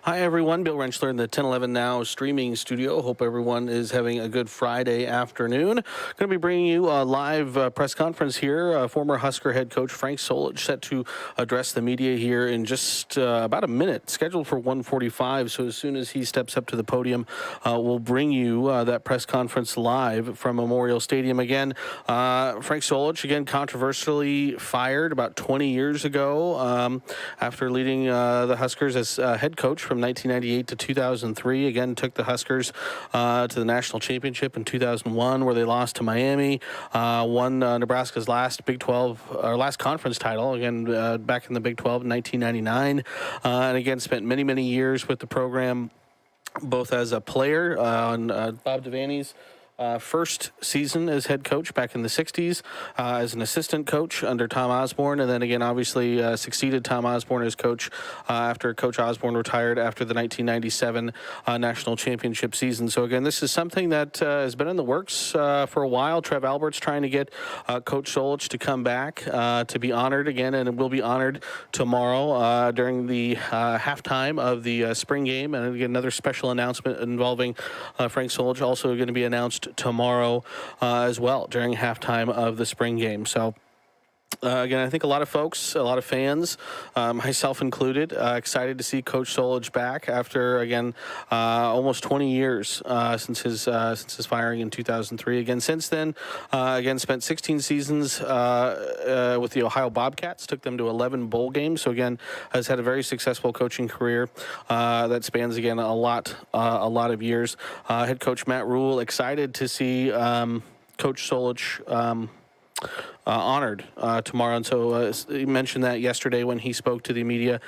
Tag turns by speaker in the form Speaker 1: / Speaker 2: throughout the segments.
Speaker 1: Hi, everyone. Bill Rentschler in the 1011 Now streaming studio. Hope everyone is having a good Friday afternoon. Going to be bringing you a live press conference here. Former Husker head coach Frank Solich set to address the media here in just about a minute, scheduled for 1:45. So as soon as he steps up to the podium, we'll bring you that press conference live from Memorial Stadium again. Frank Solich, again, controversially fired about 20 years ago after leading the Huskers as head coach from 1998 to 2003. Again, took the Huskers to the national championship in 2001, where they lost to Miami. Won Nebraska's last Big 12 or last conference title again back in the Big 12 in 1999, and again spent many years with the program, both as a player on Bob Devaney's first season as head coach back in the 60s, as an assistant coach under Tom Osborne, and then again obviously succeeded Tom Osborne as coach after Coach Osborne retired after the 1997 national championship season. So again, this is something that has been in the works for a while. Trev Albert's trying to get Coach Solich to come back to be honored again, and will be honored tomorrow during the halftime of the spring game. And again, another special announcement involving Frank Solich also going to be announced tomorrow as well during halftime of the spring game. So again, I think a lot of folks, a lot of fans, myself included, excited to see Coach Solich back after, again, almost 20 years since his firing in 2003. Again, since then, again, spent 16 seasons with the Ohio Bobcats, took them to 11 bowl games. So again, has had a very successful coaching career that spans, again, a lot of years. Head coach Matt Rule, excited to see Coach Solich honored tomorrow. And so he mentioned that yesterday when he spoke to the media,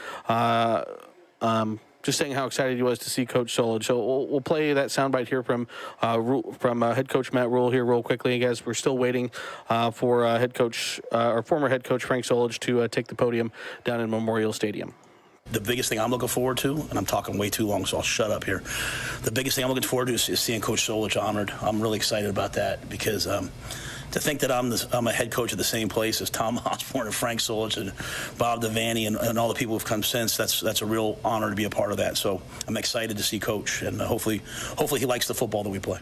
Speaker 1: just saying how excited he was to see Coach Solich. So we'll play that soundbite here from head coach Matt Rule here real quickly. Guys, we're still waiting for head coach or former head coach Frank Solich to take the podium down in Memorial Stadium.
Speaker 2: The biggest thing I'm looking forward to, and I'm talking way too long, so I'll shut up here. The biggest thing I'm looking forward to is seeing Coach Solich honored. I'm really excited about that because to think that I'm a head coach at the same place as Tom Osborne and Frank Solich and Bob Devaney and all the people who've come since, that's a real honor to be a part of that. So I'm excited to see Coach, and hopefully he likes the football that we play.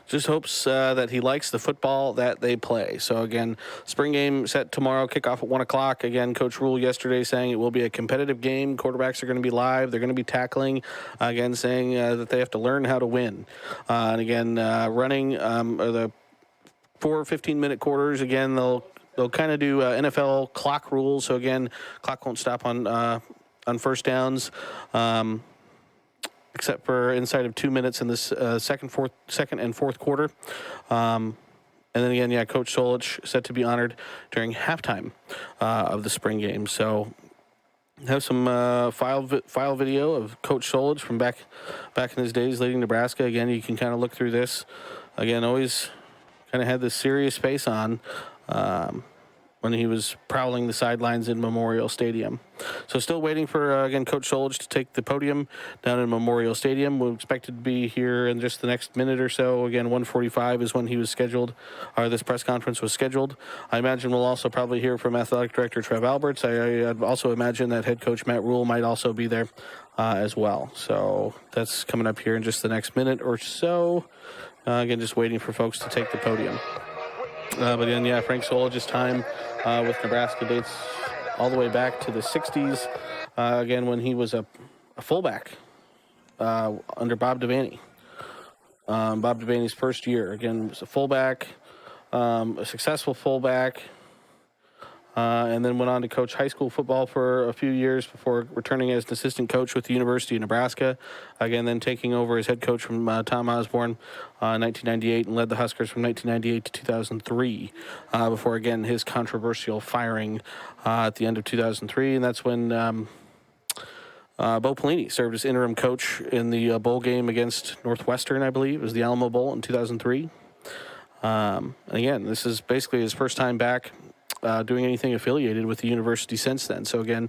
Speaker 1: Just hopes that he likes the football that they play. So again, spring game set tomorrow, kickoff at 1 o'clock. Again, Coach Rule yesterday saying it will be a competitive game. Quarterbacks are going to be live. They're going to be tackling. Again, saying that they have to learn how to win. And again, running the 4 15-minute quarters. Again, they'll kind of do NFL clock rules. So again, clock won't stop on first downs. Except for inside of 2 minutes in this second and fourth quarter. And then again, yeah, Coach Solich set to be honored during halftime of the spring game. So have some file video of Coach Solich from back in his days leading Nebraska. Again, you can kind of look through this. Again, always kind of had this serious face on when he was prowling the sidelines in Memorial Stadium. So still waiting for, again, Coach Solich to take the podium down in Memorial Stadium. We're expected to be here in just the next minute or so. Again, 1:45 is when he was scheduled, or this press conference was scheduled. I imagine we'll also probably hear from Athletic Director Trev Alberts. I'd also imagine that Head Coach Matt Rule might also be there as well. So that's coming up here in just the next minute or so. Again, just waiting for folks to take the podium. But then, yeah, Frank Solich's time with Nebraska dates all the way back to the 60s, again, when he was a fullback under Bob Devaney. Bob Devaney's first year, again, was a fullback, a successful fullback, and then went on to coach high school football for a few years before returning as an assistant coach with the University of Nebraska. Again, then taking over as head coach from Tom Osborne in 1998 and led the Huskers from 1998 to 2003 before, again, his controversial firing at the end of 2003. And that's when Bo Pelini served as interim coach in the bowl game against Northwestern, I believe. It was the Alamo Bowl in 2003. And again, this is basically his first time back doing anything affiliated with the university since then. So again,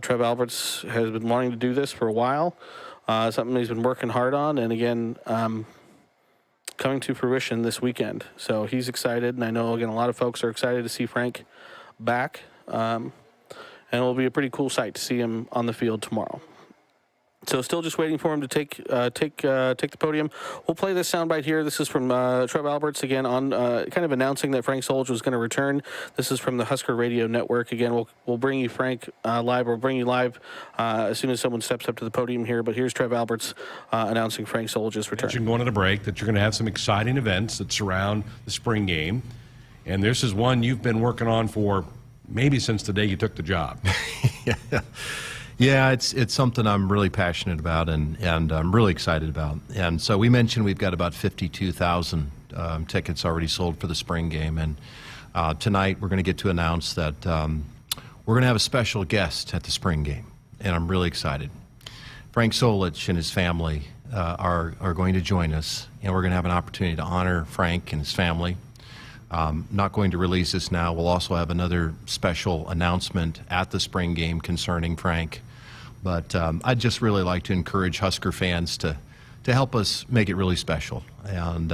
Speaker 1: Trev Alberts has been wanting to do this for a while, something he's been working hard on, and again, coming to fruition this weekend. So he's excited, and I know, again, a lot of folks are excited to see Frank back, and it will be a pretty cool sight to see him on the field tomorrow. So still just waiting for him to take the podium. We'll play this soundbite here. This is from Trev Alberts again on kind of announcing that Frank Solich was going to return. This is from the Husker Radio Network. Again, we'll bring you Frank live. We'll bring you live as soon as someone steps up to the podium here. But here's Trev Alberts announcing Frank Solich's return.
Speaker 3: You're going to the break that you're going to have some exciting events that surround the spring game, and this is one you've been working on for maybe since the day you took the job.
Speaker 4: Yeah, it's something I'm really passionate about and I'm really excited about. And so we mentioned we've got about 52,000 tickets already sold for the spring game. And tonight we're going to get to announce that we're going to have a special guest at the spring game. And I'm really excited. Frank Solich and his family are going to join us. And we're going to have an opportunity to honor Frank and his family. Not going to release this now. We'll also have another special announcement at the spring game concerning Frank. But I'd just really like to encourage Husker fans to help us make it really special. And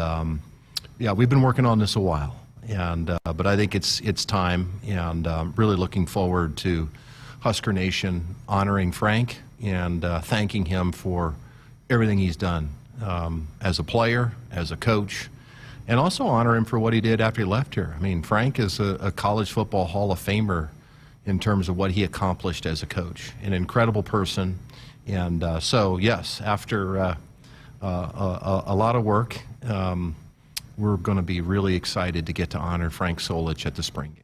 Speaker 4: yeah, we've been working on this a while. And but I think it's time. And really looking forward to Husker Nation honoring Frank and thanking him for everything he's done as a player, as a coach. And also honor him for what he did after he left here. I mean, Frank is a college football Hall of Famer in terms of what he accomplished as a coach. An incredible person. And so, yes, after a lot of work, we're going to be really excited to get to honor Frank Solich at the spring game.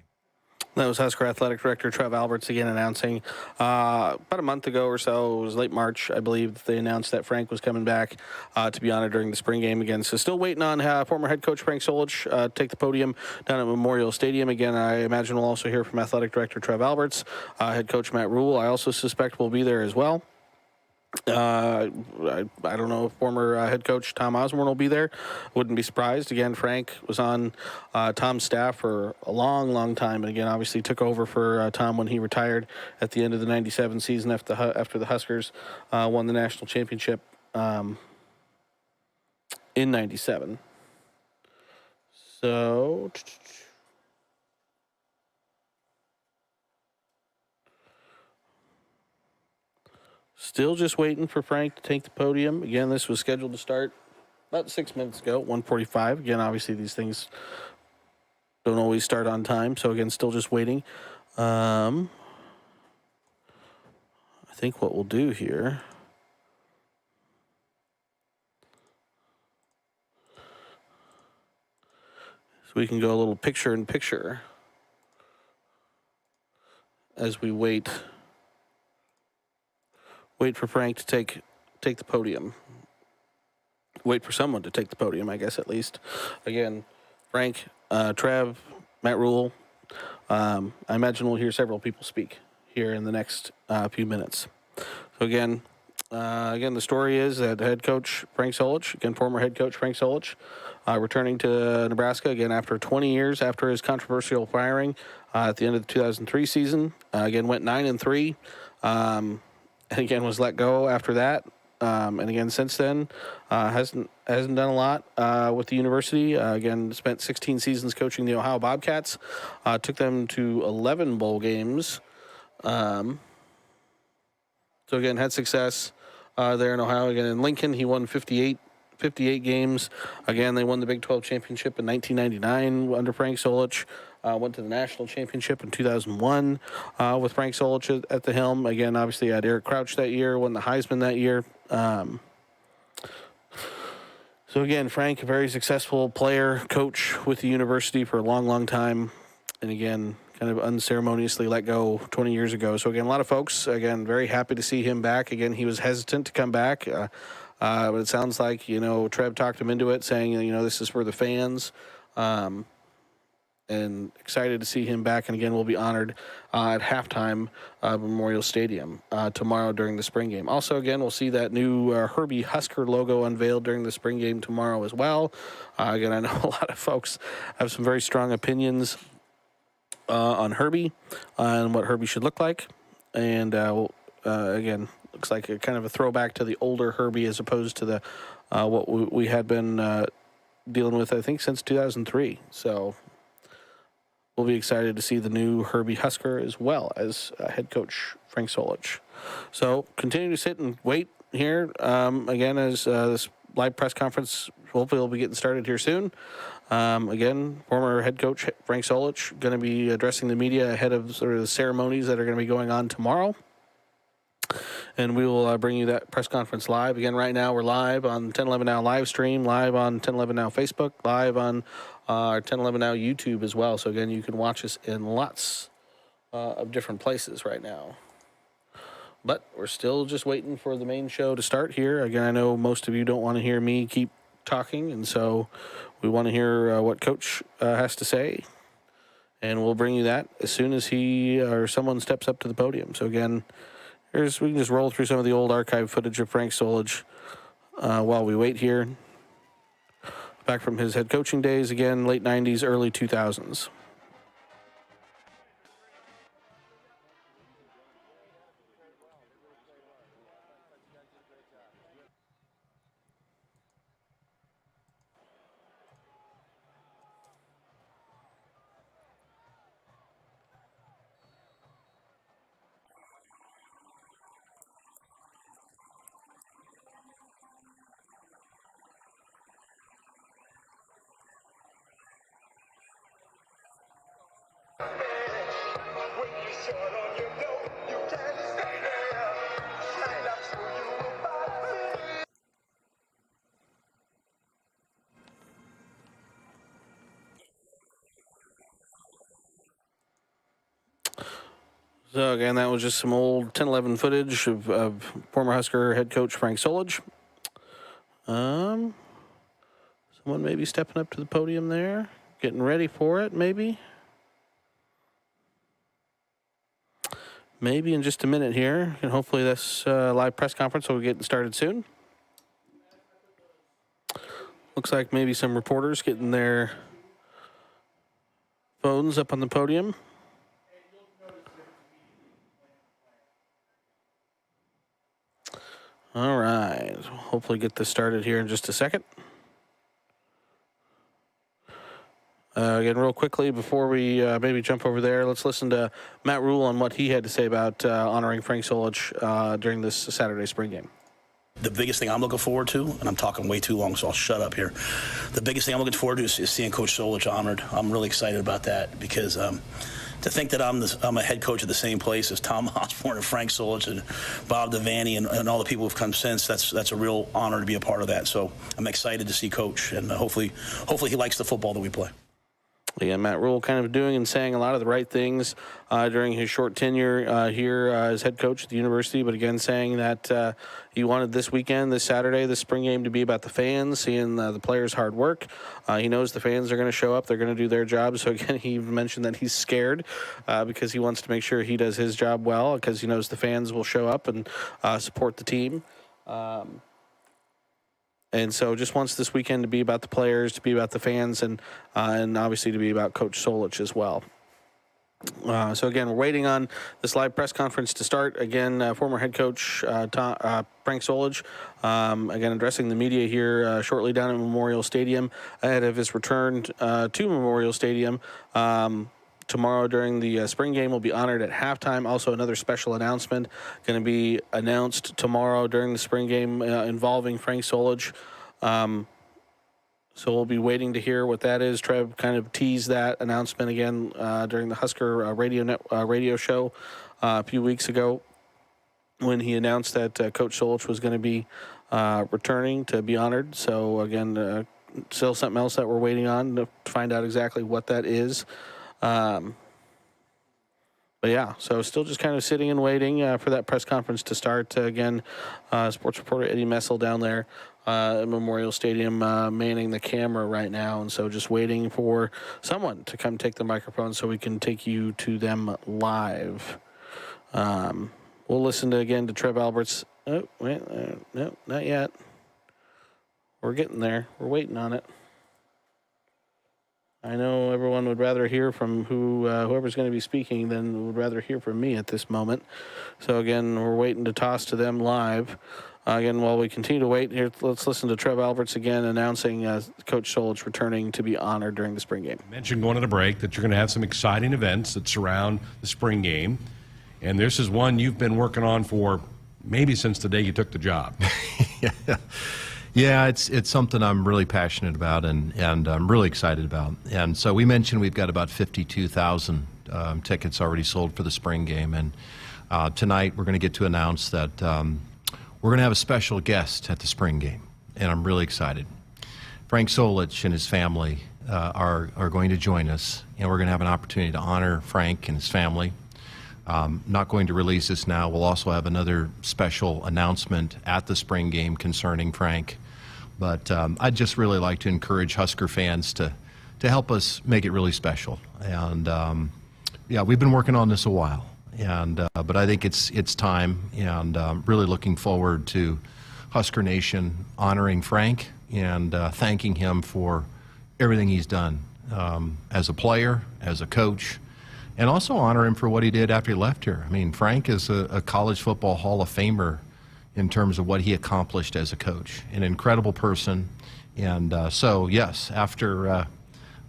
Speaker 1: That was Husker Athletic Director Trev Alberts again announcing about a month ago or so. It was late March, I believe, that they announced that Frank was coming back to be honored during the spring game again. So still waiting on former head coach Frank Solich take the podium down at Memorial Stadium. Again, I imagine we'll also hear from Athletic Director Trev Alberts. Head coach Matt Rule, I also suspect, will be there as well. I don't know if former head coach Tom Osborne will be there. Wouldn't be surprised. Again, Frank was on Tom's staff for a long, long time. And again, obviously took over for Tom when he retired at the end of the 97 season after the Huskers won the national championship in 97. So... Still just waiting for Frank to take the podium. Again, this was scheduled to start about 6 minutes ago, 1:45. Again, obviously these things don't always start on time. So again, still just waiting. I think what we'll do here is we can go a little picture-in-picture as we wait for Frank to take the podium. Wait for someone to take the podium, I guess, at least. Again, Frank, Trev, Matt Rule. I imagine we'll hear several people speak here in the next few minutes. So again, the story is that head coach Frank Solich, again, former head coach Frank Solich, returning to Nebraska again after 20 years after his controversial firing at the end of the 2003 season. Again, went 9-3. And again, was let go after that. And again, since then, hasn't done a lot with the university. Again, spent 16 seasons coaching the Ohio Bobcats. Took them to 11 bowl games. So again, had success there in Ohio. Again, in Lincoln, he won 58 games. Again, they won the Big 12 championship in 1999 under Frank Solich. Went to the national championship in 2001 with Frank Solich at the helm. Again, obviously had Eric Crouch that year, won the Heisman that year. So again, Frank, a very successful player, coach with the university for a long, long time. And again, kind of unceremoniously let go 20 years ago. So again, a lot of folks, again, very happy to see him back. Again, he was hesitant to come back. But it sounds like, Trev talked him into it, saying, this is for the fans. And excited to see him back. And again, we'll be honored at halftime Memorial Stadium tomorrow during the spring game. Also, again, we'll see that new Herbie Husker logo unveiled during the spring game tomorrow as well. Again, I know a lot of folks have some very strong opinions on Herbie and what Herbie should look like. And again, looks like a kind of a throwback to the older Herbie as opposed to the what we had been dealing with, I think, since 2003. So we'll be excited to see the new Herbie Husker as well as head coach Frank Solich. So continue to sit and wait here again as this live press conference hopefully will be getting started here soon. Again, former head coach Frank Solich going to be addressing the media ahead of sort of the ceremonies that are going to be going on tomorrow. And we will bring you that press conference live. Again, right now we're live on 1011 Now live stream, live on 1011 Now Facebook, live on our 1011 Now YouTube as well. So again, you can watch us in lots of different places right now. But we're still just waiting for the main show to start here. Again, I know most of you don't want to hear me keep talking, and so we want to hear what Coach has to say. And we'll bring you that as soon as he or someone steps up to the podium. So again, we can just roll through some of the old archive footage of Frank Solich while we wait here. Back from his head coaching days, again, late 90s, early 2000s. So again, that was just some old 1011 footage of former Husker head coach Frank Solich. Someone maybe stepping up to the podium there, getting ready for it, maybe. Maybe in just a minute here, and hopefully this live press conference will be getting started soon. Looks like maybe some reporters getting their phones up on the podium. All right, hopefully get this started here in just a second. Again, real quickly, before we maybe jump over there, let's listen to Matt Rule on what he had to say about honoring Frank Solich during this Saturday spring game.
Speaker 2: The biggest thing I'm looking forward to, and I'm talking way too long, so I'll shut up here. The biggest thing I'm looking forward to is seeing Coach Solich honored. I'm really excited about that because to think that I'm a head coach at the same place as Tom Osborne and Frank Solich and Bob Devaney and all the people who've come since, that's a real honor to be a part of that. So I'm excited to see Coach, and hopefully he likes the football that we play.
Speaker 1: Again, Matt Rule kind of doing and saying a lot of the right things during his short tenure here as head coach at the university, but again saying that he wanted this weekend, this Saturday, this spring game to be about the fans, seeing the players' hard work. He knows the fans are going to show up. They're going to do their job. So again, he even mentioned that he's scared because he wants to make sure he does his job well because he knows the fans will show up and support the team. And so just wants this weekend to be about the players, to be about the fans, and obviously to be about Coach Solich as well. So again, we're waiting on this live press conference to start. Again, former head coach Frank Solich, again addressing the media here shortly down at Memorial Stadium ahead of his return to Memorial Stadium. Tomorrow during the spring game will be honored at halftime. Also, another special announcement going to be announced tomorrow during the spring game involving Frank Solich. So we'll be waiting to hear what that is. Trev kind of teased that announcement again during the Husker radio show a few weeks ago when he announced that Coach Solich was going to be returning to be honored. So again, still something else that we're waiting on to find out exactly what that is. But yeah, so still just kind of sitting and waiting for that press conference to start. Again, sports reporter Eddie Messel down there at Memorial Stadium manning the camera right now. And so just waiting for someone to come take the microphone so we can take you to them live. We'll listen again to Trev Alberts. Oh, wait, no, not yet. We're getting there. We're waiting on it. I know everyone would rather hear from whoever's going to be speaking than would rather hear from me at this moment. So again, we're waiting to toss to them live. Again, while we continue to wait here, let's listen to Trev Alberts again announcing Coach Solich returning to be honored during the spring game.
Speaker 3: You mentioned going to the break that you're going to have some exciting events that surround the spring game. And this is one you've been working on for maybe since the day you took the job.
Speaker 4: Yeah, it's something I'm really passionate about and I'm really excited about. And so we mentioned we've got about 52,000 tickets already sold for the spring game. And tonight we're going to get to announce that we're going to have a special guest at the spring game. And I'm really excited. Frank Solich and his family are going to join us. And we're going to have an opportunity to honor Frank and his family. Not going to release this now. We'll also have another special announcement at the spring game concerning Frank. But I'd just really like to encourage Husker fans to help us make it really special. And yeah, we've been working on this a while. And but I think it's time, and really looking forward to Husker Nation honoring Frank and thanking him for everything he's done as a player, as a coach. And also honor him for what he did after he left here. I mean, Frank is a college football Hall of Famer in terms of what he accomplished as a coach. An incredible person. And so, yes, after a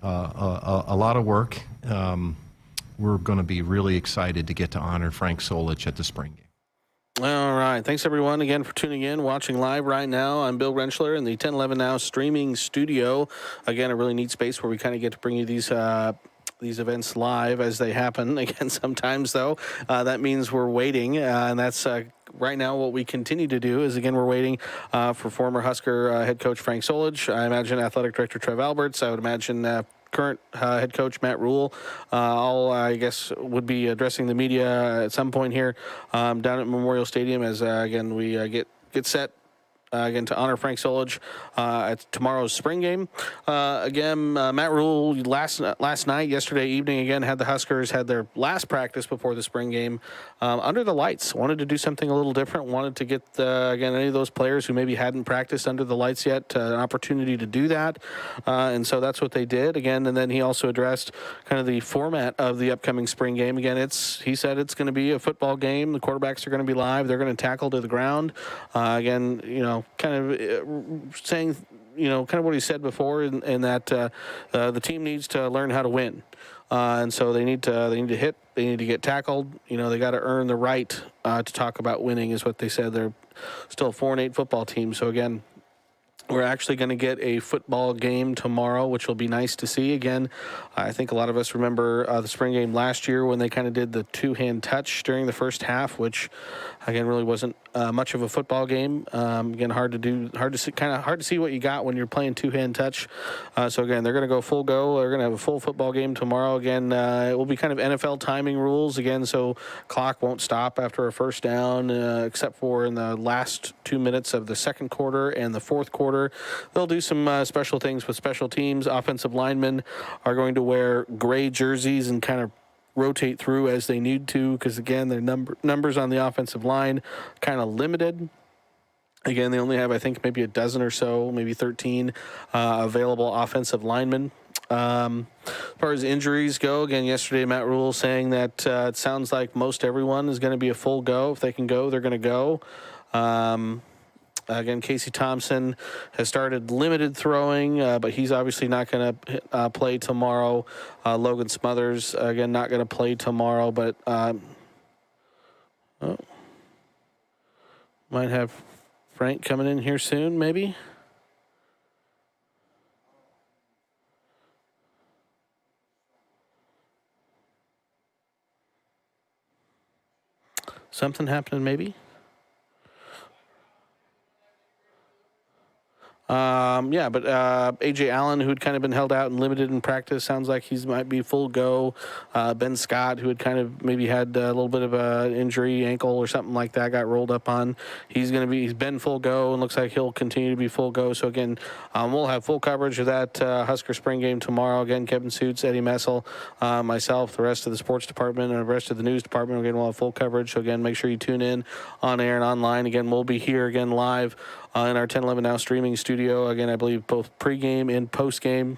Speaker 4: lot of work, we're going to be really excited to get to honor Frank Solich at the spring game.
Speaker 1: All right. Thanks, everyone, again for tuning in, watching live right now. I'm Bill Rentschler in the 1011 Now streaming studio. Again, a really neat space where we kind of get to bring you these events live as they happen. Again, sometimes, though, that means we're waiting, and that's right now what we continue to do is, again, we're waiting for former Husker head coach Frank Solich. I imagine athletic director Trev Alberts. I would imagine current head coach Matt Rule, all I guess would be addressing the media at some point here down at Memorial Stadium as, again, we get set again to honor Frank Solich at tomorrow's spring game. Again, Matt Rule last night, yesterday evening, again had the Huskers had their last practice before the spring game under the lights. Wanted to do something a little different. Wanted to get again any of those players who maybe hadn't practiced under the lights yet an opportunity to do that, and so that's what they did again. And then he also addressed kind of the format of the upcoming spring game. Again, he said it's going to be a football game. The quarterbacks are going to be live. They're going to tackle to the ground. Again, kind of saying, kind of what he said before, in that the team needs to learn how to win, and so they need to hit, they need to get tackled. They got to earn the right to talk about winning, is what they said. They're still a 4-8 football team, so again, we're actually going to get a football game tomorrow, which will be nice to see. Again, I think a lot of us remember the spring game last year when they kind of did the two-hand touch during the first half, which, again, really wasn't much of a football game. Again, hard to see what you got when you're playing two-hand touch. So again, they're going to go full go. They're going to have a full football game tomorrow. Again, it will be kind of NFL timing rules again, so clock won't stop after a first down, except for in the last 2 minutes of the second quarter and the fourth quarter. They'll do some special things with special teams. Offensive linemen are going to wear gray jerseys and kind of rotate through as they need to, because again, their numbers on the offensive line kind of limited. Again, they only have, I think, maybe a dozen or so, maybe 13 available offensive linemen. As far as injuries go, again, yesterday Matt Rule saying that it sounds like most everyone is going to be a full go. If they can go, they're going to go. Again, Casey Thompson has started limited throwing, but he's obviously not going to play tomorrow. Logan Smothers, again, not going to play tomorrow, but might have Frank coming in here soon, maybe. Something happening, maybe. But A.J. Allen, who had kind of been held out and limited in practice, sounds like he might be full go. Ben Scott, who had kind of maybe had a little bit of an injury, ankle or something like that, got rolled up on. He's been full go and looks like he'll continue to be full go. So again, we'll have full coverage of that Husker spring game tomorrow. Again, Kevin Suits, Eddie Messel, myself, the rest of the sports department, and the rest of the news department. Again, we'll have full coverage. So again, make sure you tune in on air and online. Again, we'll be here again live in our 1011 Now streaming studio. Again, I believe both pregame and postgame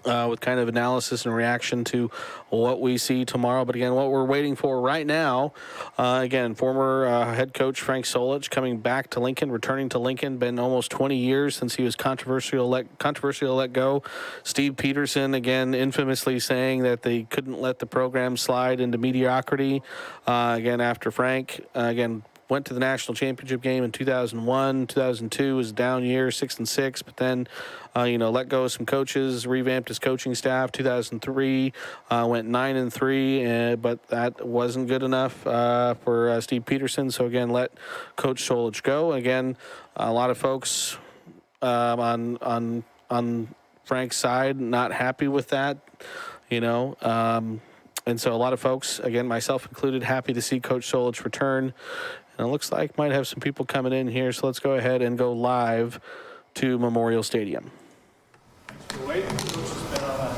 Speaker 1: with kind of analysis and reaction to what we see tomorrow. But again, what we're waiting for right now, again, former head coach Frank Solich coming back to Lincoln, returning to Lincoln. Been almost 20 years since he was controversial let go. Steve Peterson, again, infamously saying that they couldn't let the program slide into mediocrity. Again, after Frank, again, went to the national championship game in 2001. 2002 was a down year, 6-6, but then, let go of some coaches, revamped his coaching staff. 2003 went 9-3, but that wasn't good enough for Steve Peterson. So again, let Coach Solich go. Again, a lot of folks on Frank's side not happy with that, and so a lot of folks, again, myself included, happy to see Coach Solich return. And it looks like might have some people coming in here, so let's go ahead and go live to Memorial Stadium.
Speaker 5: We're waiting. Coach has been on a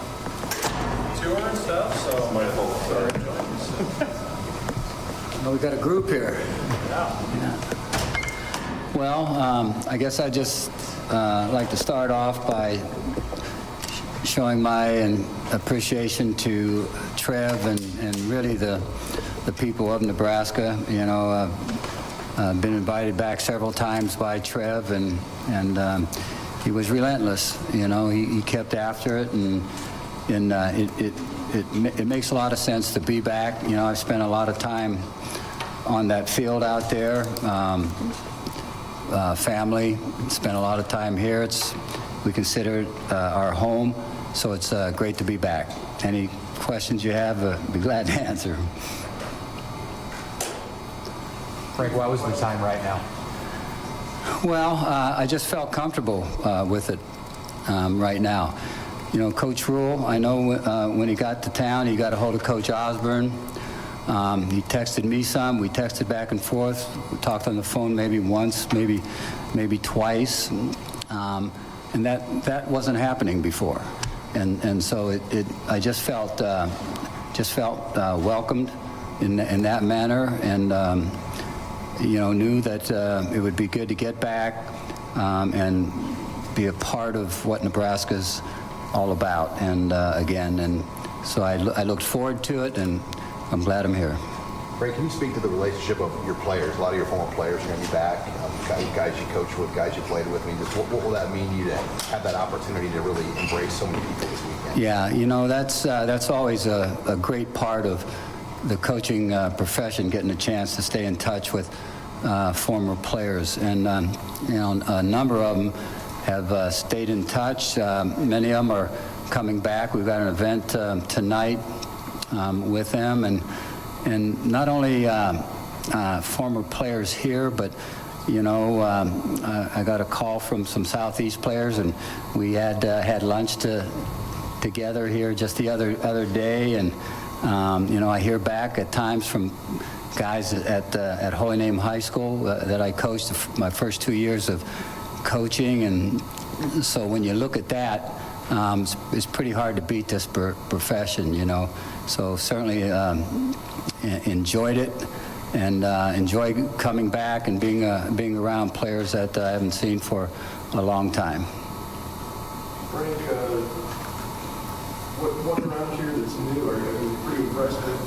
Speaker 5: tour and stuff, so my fault. Sorry, join us.
Speaker 6: Well, we got a group here.
Speaker 5: Yeah.
Speaker 6: Well, I guess I'd just like to start off by showing my appreciation to Trev and really the people of Nebraska. I've been invited back several times by Trev, and he was relentless. He kept after it, and it makes a lot of sense to be back. I've spent a lot of time on that field out there. Family, spent a lot of time here. We consider it our home, so it's great to be back. Any questions you have, I'd be glad to answer.
Speaker 7: Frank, why was the time right now?
Speaker 6: Well, I just felt comfortable with it right now. Coach Rule, I know when he got to town, he got a hold of Coach Osborne. He texted me some. We texted back and forth. We talked on the phone maybe once, maybe twice, and that wasn't happening before. And so I just felt welcomed in that manner, and knew that it would be good to get back and be a part of what Nebraska's all about. And so I looked forward to it, and I'm glad I'm here.
Speaker 8: Frank, can you speak to the relationship of your players? A lot of your former players are going to be back. Guys you coached with, guys you played with. Just what will that mean to you to have that opportunity to really embrace so many people this weekend?
Speaker 6: Yeah, that's always a great part of the coaching profession, getting a chance to stay in touch with former players. And, a number of them have stayed in touch. Many of them are coming back. We've got an event tonight with them, and not only former players here, but I got a call from some Southeast players, and we had lunch together here just the other day, and I hear back at times from guys at Holy Name High School that I coached my first 2 years of coaching, and so when you look at that, it's pretty hard to beat this profession, So certainly enjoyed it, and enjoy coming back and being around players that I haven't seen for a long time.
Speaker 5: Frank, what around here that's new? Are you pretty impressed with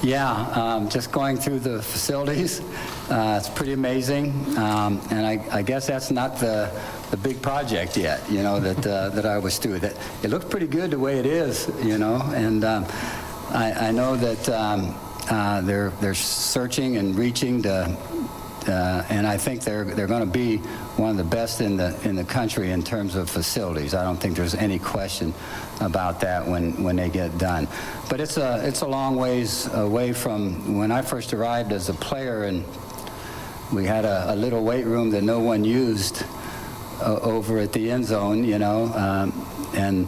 Speaker 6: Yeah, just going through the facilities, it's pretty amazing, and I guess that's not the big project yet, that I was through. That it looks pretty good the way it is, and I know that they're searching and reaching to, and I think they're going to be one of the best in the country in terms of facilities. I don't think there's any question about that when they get done. But it's a long ways away from when I first arrived as a player, and we had a little weight room that no one used over at the end zone, and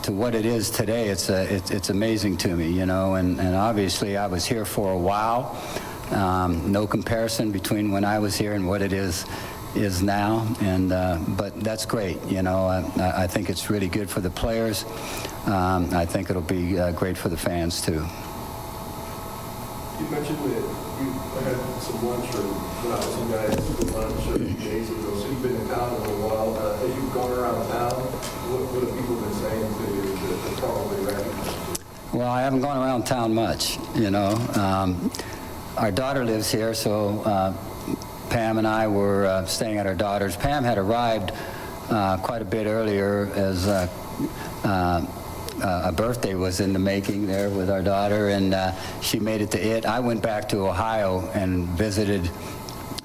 Speaker 6: to what it is today, it's amazing to me, and obviously I was here for a while. No comparison between when I was here and what it is now, and but that's great. I think it's really good for the players. I think it'll be great for the fans too.
Speaker 5: You mentioned that you had some lunch or went out with some guys for lunch days ago, so you've been in town a little while. As you've gone around town, what have people been saying to you that probably recognize you?
Speaker 6: Well, I haven't gone around town much, Our daughter lives here, so Pam and I were staying at our daughter's. Pam had arrived quite a bit earlier as a birthday was in the making there with our daughter, and she made it to it. I went back to Ohio and visited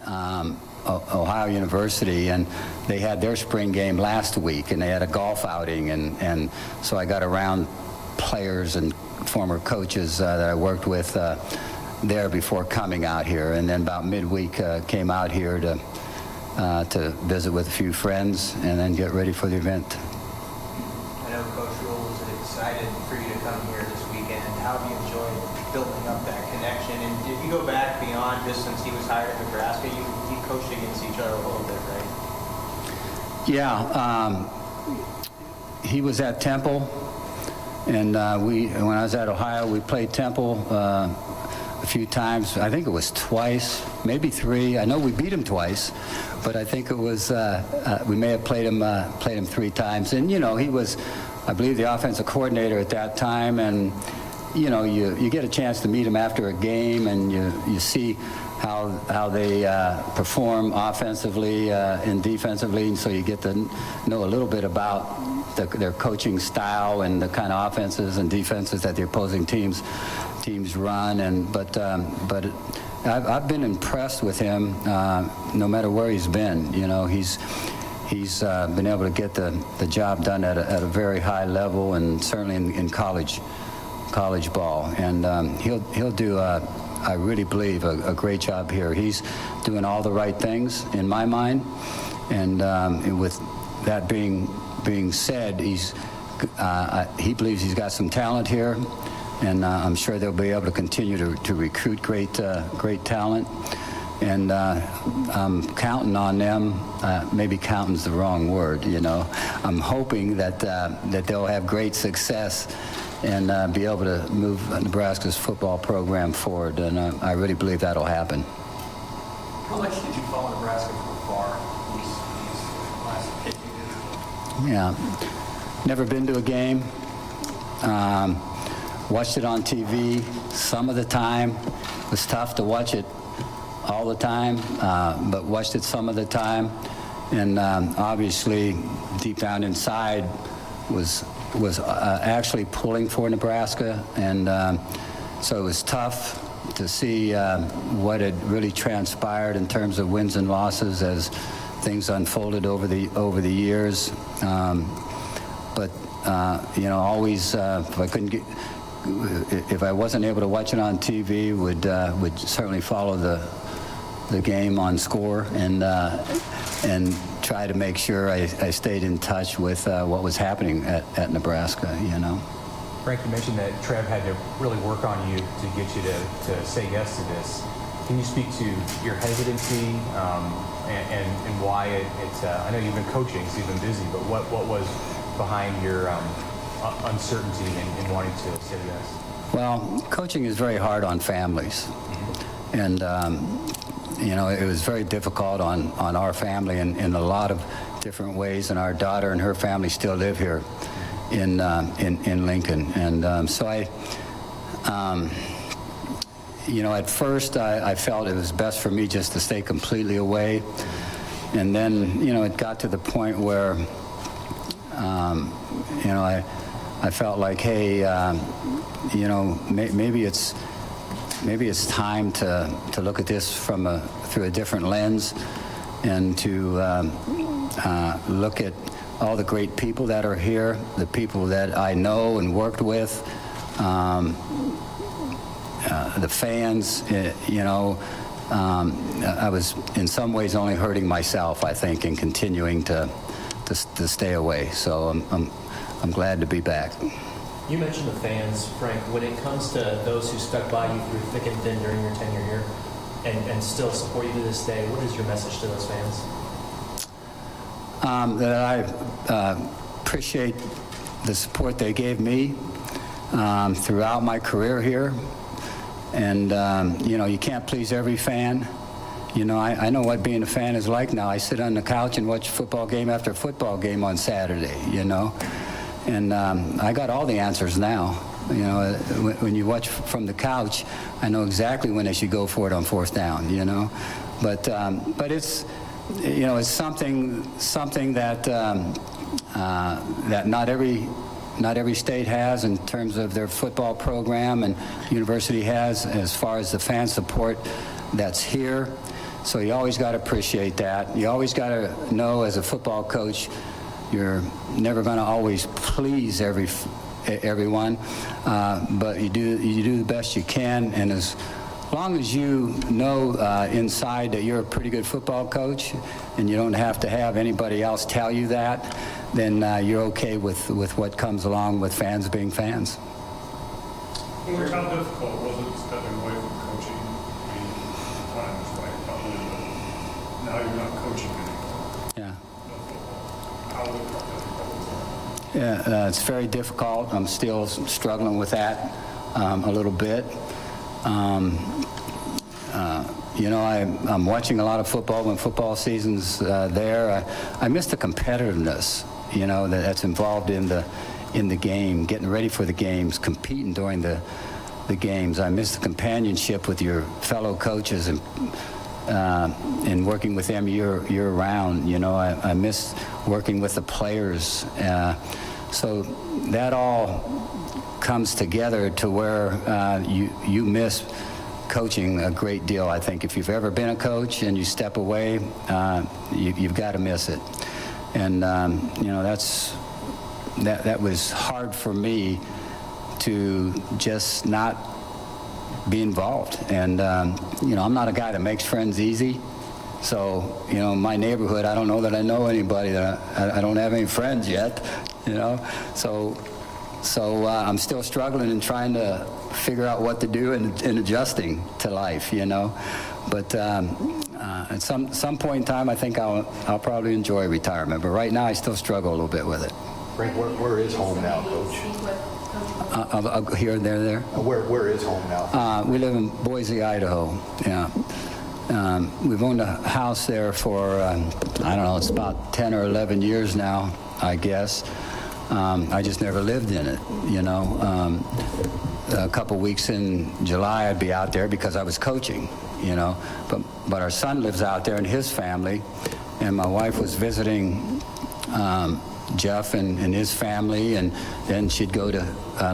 Speaker 6: Ohio University, and they had their spring game last week, and they had a golf outing, and so I got around players and former coaches that I worked with there before coming out here, and then about midweek came out here to visit with a few friends and then get ready for the event.
Speaker 9: I know Coach Rule was excited for you to come here this weekend. How have you enjoyed building up that connection? And if you go back beyond just since he was hired in Nebraska, you coached against each other a little bit, right?
Speaker 6: Yeah, he was at Temple, and when I was at Ohio, we played Temple a few times. I think it was twice, maybe 3. I know we beat him twice, but I think it was we may have played him 3 times. And he was, I believe, the offensive coordinator at that time. And you get a chance to meet him after a game, and you see how they perform offensively and defensively, and so you get to know a little bit about their coaching style and the kind of offenses and defenses that the opposing teams run. But I've been impressed with him no matter where he's been. He's been able to get the job done at a very high level, and certainly in college ball. And he'll do, I really believe, a great job here. He's doing all the right things in my mind, and with that being said, he believes he's got some talent here, and I'm sure they'll be able to continue to recruit great talent. And I'm counting on them. Maybe counting's the wrong word, I'm hoping that they'll have great success and be able to move Nebraska's football program forward. And I really believe that'll happen.
Speaker 7: How much did you follow Nebraska from afar these last 50 years?
Speaker 6: Yeah, never been to a game. Watched it on TV some of the time. It was tough to watch it all the time, but watched it some of the time. And obviously, deep down inside, was actually pulling for Nebraska. And so it was tough to see what had really transpired in terms of wins and losses as things unfolded over the years. But always if I wasn't able to watch it on TV, would certainly follow the game on Score and try to make sure I stayed in touch with what was happening at Nebraska.
Speaker 7: Frank, you mentioned that Trev had to really work on you to get you to say yes to this. Can you speak to your hesitancy and why it's I know you've been coaching, so you've been busy, but what was behind your uncertainty in wanting to say yes?
Speaker 6: Well, coaching is very hard on families. And it was very difficult on our family in a lot of different ways, and our daughter and her family still live here in Lincoln. And so at first I felt it was best for me just to stay completely away. And then, it got to the point where, I felt like, hey, maybe it's time to look at this through a different lens, and to look at all the great people that are here, the people that I know and worked with, the fans. I was in some ways only hurting myself, I think, in continuing to stay away. So I'm glad to be back.
Speaker 10: You mentioned the fans, Frank. When it comes to those who stuck by you through thick and thin during your tenure here and still support you to this day, what is your message to those fans?
Speaker 6: That I appreciate the support they gave me throughout my career here. And, you can't please every fan. I know what being a fan is like now. I sit on the couch and watch football game after football game on Saturday, And I got all the answers now. When you watch from the couch, I know exactly when they should go for it on 4th down, But it's, it's something that that not not every state has in terms of their football program, and university has as far as the fan support that's here. So you always got to appreciate that. You always got to know as a football coach, you're never going to always please everyone, but you do the best you can, and as long as you know inside that you're a pretty good football coach and you don't have to have anybody else tell you that, then you're okay with what comes along with fans being fans.
Speaker 5: Coach, how difficult was it stepping away from coaching? I mean, the time was right, probably, but now you're not coaching anymore.
Speaker 6: Yeah.
Speaker 5: No football. How difficult was that?
Speaker 6: Yeah, it's very difficult. I'm still struggling with that a little bit. You know, I'm watching a lot of football when football season's there. I miss the competitiveness, you know, that's involved in the game, getting ready for the games, competing during the games. I miss the companionship with your fellow coaches and working with them year round. You know, I miss working with the players. So that all comes together to where you miss coaching a great deal. I think if you've ever been a coach and you step away, you've got to miss it. And you know, that was hard for me to just not be involved. And you know, I'm not a guy that makes friends easy. So, you know, my neighborhood, I don't know that I know anybody. I don't have any friends yet, you know. So I'm still struggling and trying to figure out what to do and adjusting to life, you know. But at some point in time, I think I'll probably enjoy retirement. But right now, I still struggle a little bit with it.
Speaker 8: Frank, where is home now, Coach?
Speaker 6: I'll go here, there.
Speaker 8: Where is home now?
Speaker 6: We live in Boise, Idaho. Yeah. We've owned a house there for, I don't know, it's about 10 or 11 years now, I guess. I just never lived in it, you know. A couple weeks in July, I'd be out there because I was coaching, you know. But our son lives out there and his family, and my wife was visiting Jeff and his family, and then she'd go to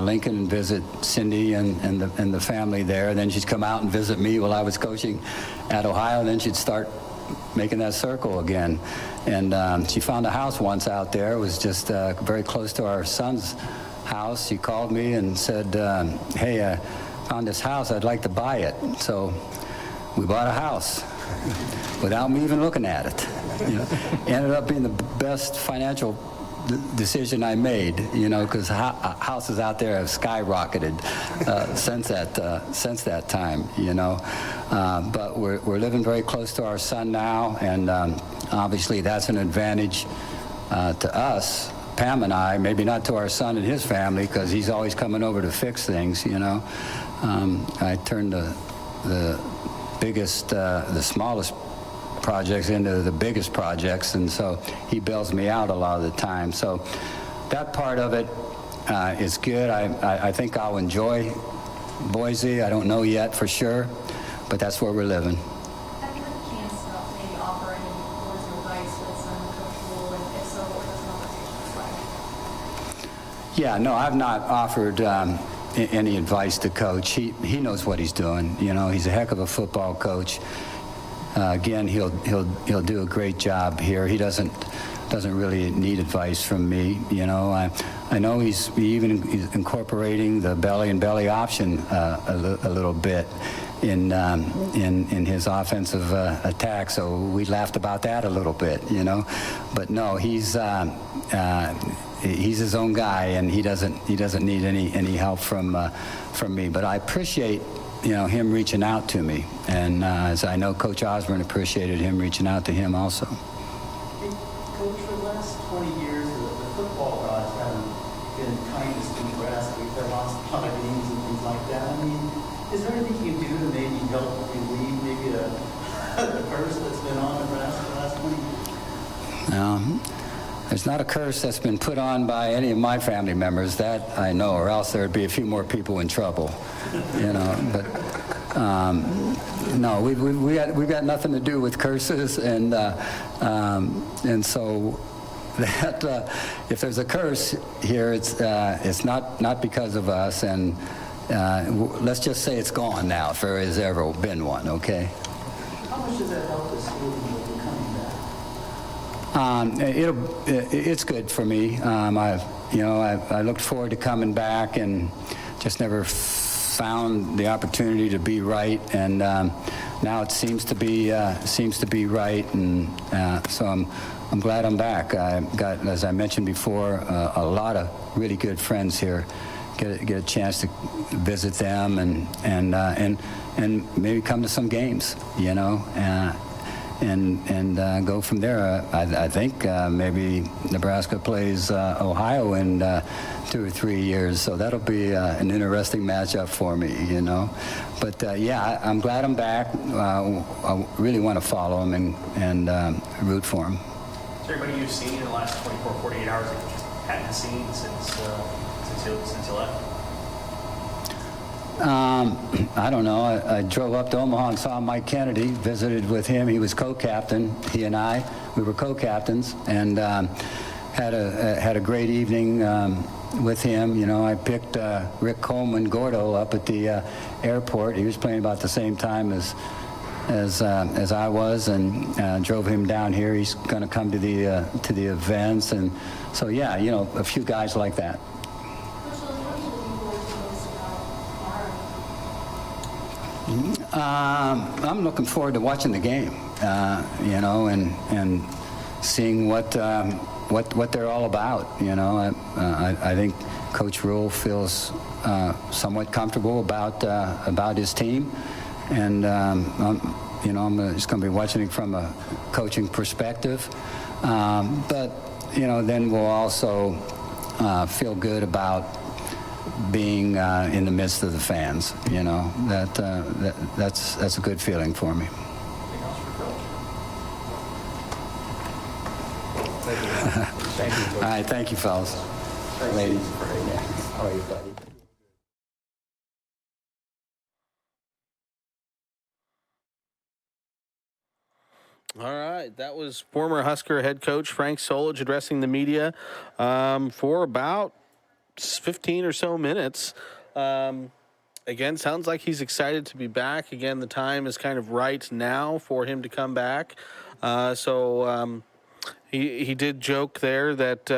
Speaker 6: Lincoln and visit Cindy and the family there. Then she'd come out and visit me while I was coaching at Ohio, and then she'd start making that circle again. And she found a house once out there. It was just very close to our son's house. She called me and said, hey, I found this house. I'd like to buy it. So we bought a house without me even looking at it. You know, ended up being the best financial decision I made, you know, because houses out there have skyrocketed since that time, you know. But we're living very close to our son now, and obviously that's an advantage to us, Pam and I, maybe not to our son and his family, because he's always coming over to fix things, you know. I turned the biggest, the smallest projects into the biggest projects, and so he bails me out a lot of the time. So that part of it is good. I think I'll enjoy Boise. I don't know yet for sure, but that's where we're living.
Speaker 11: Have you had a chance to maybe offer any words of advice with some Coach Rule, and if so, what does an conversation look like?
Speaker 6: Yeah, no, I've not offered any advice to Coach. He knows what he's doing. You know, he's a heck of a football coach. Again, he'll do a great job here. He doesn't really need advice from me. You know, I know he's incorporating the belly and belly option a little bit in his offensive attack. So we laughed about that a little bit. You know, but no, he's his own guy, and he doesn't need any help from me. But I appreciate, you know, him reaching out to me, and as I know Coach Osborne appreciated him reaching out to him also.
Speaker 12: Hey, Coach, for the last 20 years, the football gods haven't been kindest to Nebraska. We've lost a lot of games and things like that. I mean, is there anything you can do to maybe help relieve maybe the curse that's been on Nebraska the last 20 years?
Speaker 6: There's not a curse that's been put on by any of my family members, that I know, or else there'd be a few more people in trouble, you know. But no, we've got nothing to do with curses, and so that if there's a curse here, it's not because of us, and let's just say it's gone now, if there has ever been one. Okay.
Speaker 12: How much does that help us with coming back?
Speaker 6: It's good for me. I looked forward to coming back and just never found the opportunity to be right, and now it seems to be right, and so I'm glad I'm back. I got, as I mentioned before, a lot of really good friends here. Get a chance to visit them and maybe come to some games, and go from there. I think maybe Nebraska plays Ohio in 2 or 3 years, so that'll be an interesting matchup for me, But yeah, I'm glad I'm back. I really want to follow him and root for him.
Speaker 10: Is there anybody you've seen in the last 24, 48 hours that you just hadn't seen since you left?
Speaker 6: I don't know. I drove up to Omaha and saw Mike Kennedy, visited with him. He was co-captain. He and we were co-captains, and had a great evening with him. I picked Rick Coleman Gordo up at the airport. He was playing about the same time as I was, and drove him down here. He's going to come to the events, and so yeah, a few guys like that. I'm looking forward to watching the game, and seeing what they're all about. I think Coach Rule feels somewhat comfortable about his team, and I'm just going to be watching it from a coaching perspective. But then we'll also feel good about being in the midst of the fans. That's a good feeling for me.
Speaker 7: Thank you.
Speaker 6: All right, thank you, fellas. Ladies. How are you, buddy?
Speaker 1: All right, that was former Husker head coach Frank Solich addressing the media for about 15 or so minutes. Again, sounds like he's excited to be back. Again, the time is kind of right now for him to come back. He did joke there that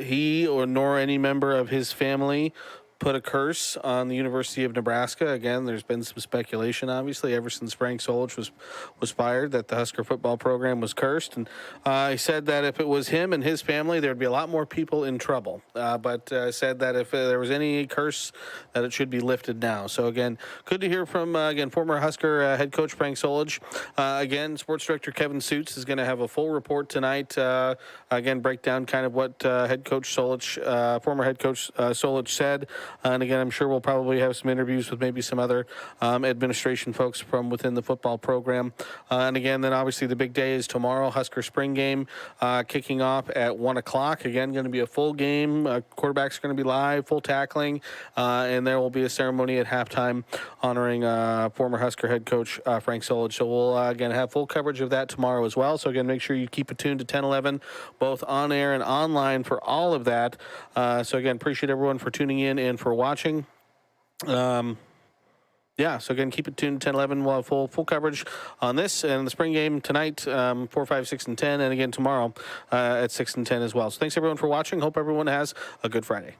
Speaker 1: he nor any member of his family put a curse on the University of Nebraska. Again, there's been some speculation, obviously, ever since Frank Solich was fired, that the Husker football program was cursed. And he said that if it was him and his family, there'd be a lot more people in trouble. But said that if there was any curse, that it should be lifted now. So again, good to hear from former Husker head coach Frank Solich. Again, sports director Kevin Suits is going to have a full report tonight. Again, break down kind of what head coach Solich, former head coach Solich said. And again, I'm sure we'll probably have some interviews with maybe some other administration folks from within the football program. And again, then obviously the big day is tomorrow, Husker spring game kicking off at 1 o'clock. Again, going to be a full game. Quarterbacks are going to be live, full tackling, and there will be a ceremony at halftime honoring former Husker head coach Frank Solich. So we'll again have full coverage of that tomorrow as well. So again, make sure you keep it tuned to 1011, both on air and online for all of that. So again, appreciate everyone for tuning in and for watching. So again, keep it tuned to 1011. We'll have full coverage on this and the spring game tonight, 4, 5, 6, and 10, and again tomorrow at 6 and 10 as well. So thanks everyone for watching. Hope everyone has a good Friday.